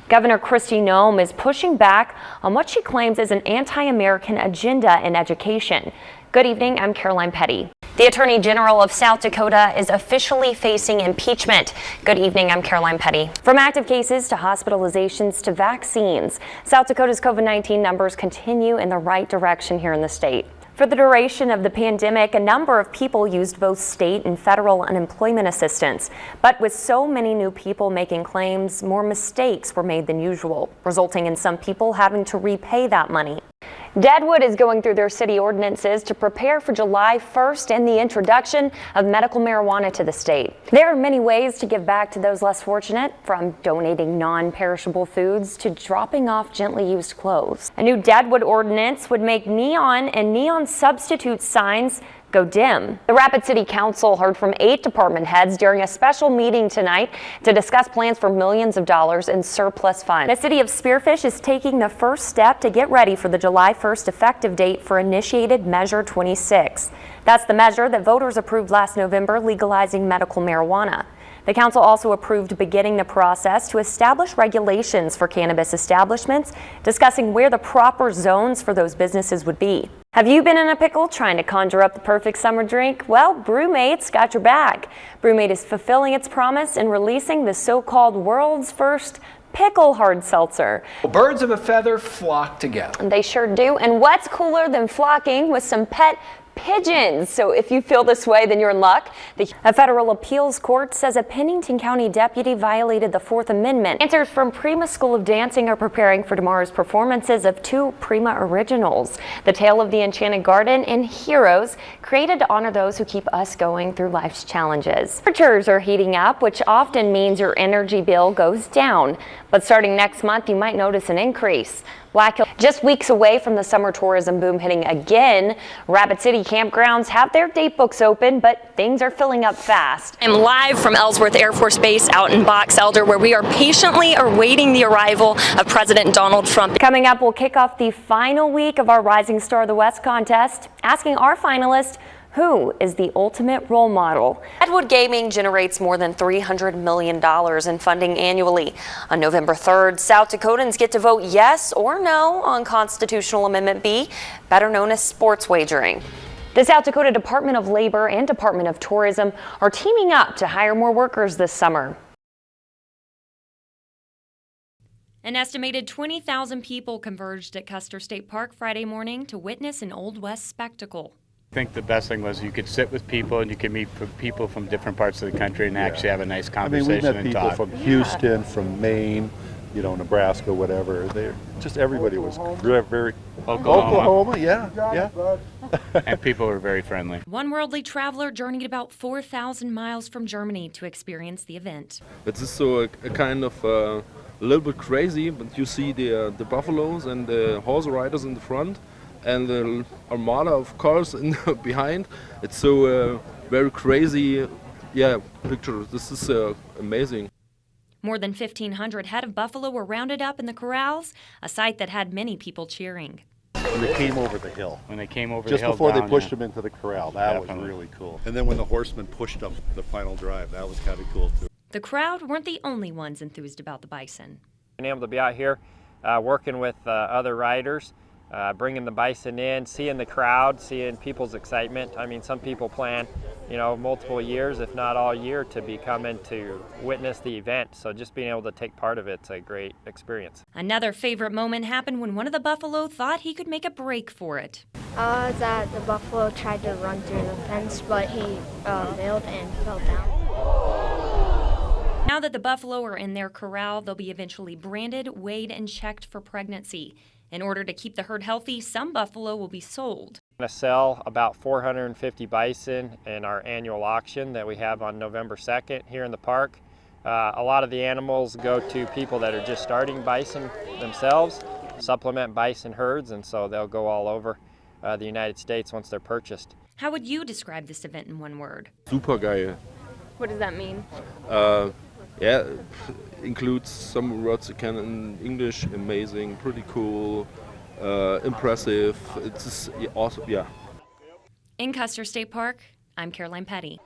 Governor Kristi Noem is pushing back on what she claims is an anti-American agenda in education. Good evening, I'm Caroline Pettey. The Attorney General of South Dakota is officially facing impeachment. Good evening, I'm Caroline Pettey. From active cases to hospitalizations to vaccines, South Dakota's COVID-19 numbers continue in the right direction here in the state. For the duration of the pandemic, a number of people used both state and federal unemployment assistance. But with so many new people making claims, more mistakes were made than usual, resulting in some people having to repay that money. Deadwood is going through their city ordinances to prepare for July 1st and the introduction of medical marijuana to the state. There are many ways to give back to those less fortunate, from donating non-perishable foods to dropping off gently used clothes. A new Deadwood ordinance would make neon and neon substitute signs go dim. The Rapid City Council heard from 8 department heads during a special meeting tonight to discuss plans for millions of dollars in surplus funds. The city of Spearfish is taking the first step to get ready for the July 1st effective date for initiated Measure 26. That's the measure that voters approved last November legalizing medical marijuana. The council also approved beginning the process to establish regulations for cannabis establishments, discussing where the proper zones for those businesses would be. Have you been in a pickle trying to conjure up the perfect summer drink? Well, Brewmate's got your back. Brewmate is fulfilling its promise and releasing the so-called world's first pickle hard seltzer. Birds of a feather flock together. They sure do. And what's cooler than flocking with some pet pigeons? So if you feel this way, then you're in luck. A federal appeals court says a Pennington County deputy violated the Fourth Amendment. Dancers from Prima School of Dancing are preparing for tomorrow's performances of 2 Prima originals, The Tale of the Enchanted Garden and Heroes, created to honor those who keep us going through life's challenges. Temperatures are heating up, which often means your energy bill goes down. But starting next month, you might notice an increase. Black Hill, just weeks away from the summer tourism boom hitting again. Rapid City campgrounds have their date books open, but things are filling up fast. I'm live from Ellsworth Air Force Base out in Box Elder, where we are patiently awaiting the arrival of President Donald Trump. Coming up, we'll kick off the final week of our Rising Star of the West contest, asking our finalists, who is the ultimate role model? Deadwood Gaming generates more than $300 million in funding annually. On November 3rd, South Dakotans get to vote yes or no on Constitutional Amendment B, better known as sports wagering. The South Dakota Department of Labor and Department of Tourism are teaming up to hire more workers this summer. An estimated 20,000 people converged at Custer State Park Friday morning to witness an Old West spectacle. I think the best thing was you could sit with people and you could meet people from different parts of the country and actually have a nice conversation we met and people talk. from Houston, from Maine, Nebraska, whatever. They're just everybody was very Oklahoma, yeah. And people were very friendly. One worldly traveler journeyed about 4,000 miles from Germany to experience the event. It is so a kind of a little bit crazy, but you see the buffaloes and the horse riders in the front, and the armada of cars in behind. It's so very crazy, picture. This is amazing. More than 1,500 head of buffalo were rounded up in the corrals, a sight that had many people cheering. When they came over the hill. Just before down, they pushed them into the corral, that was really cool. And then when the horsemen pushed them the final drive, that was kind of cool too. The crowd weren't the only ones enthused about the bison. Being able to be out here working with other riders, bringing the bison in, seeing the crowd, seeing people's excitement. I mean, some people plan, multiple years, if not all year, to be coming to witness the event. So just being able to take part of it's a great experience. Another favorite moment happened when one of the buffalo thought he could make a break for it. That the buffalo tried to run through the fence, but he failed and fell down. Now that the buffalo are in their corral, they'll be eventually branded, weighed, and checked for pregnancy. In order to keep the herd healthy, some buffalo will be sold. We're going to sell about 450 bison in our annual auction that we have on November 2nd here in the park. A lot of the animals go to people that are just starting bison themselves, supplement bison herds, and so they'll go all over the United States once they're purchased. How would you describe this event in one word? Super geil. What does that mean? Includes some words again in English. Amazing, pretty cool, impressive. It's awesome, yeah. In Custer State Park, I'm Caroline Pettey.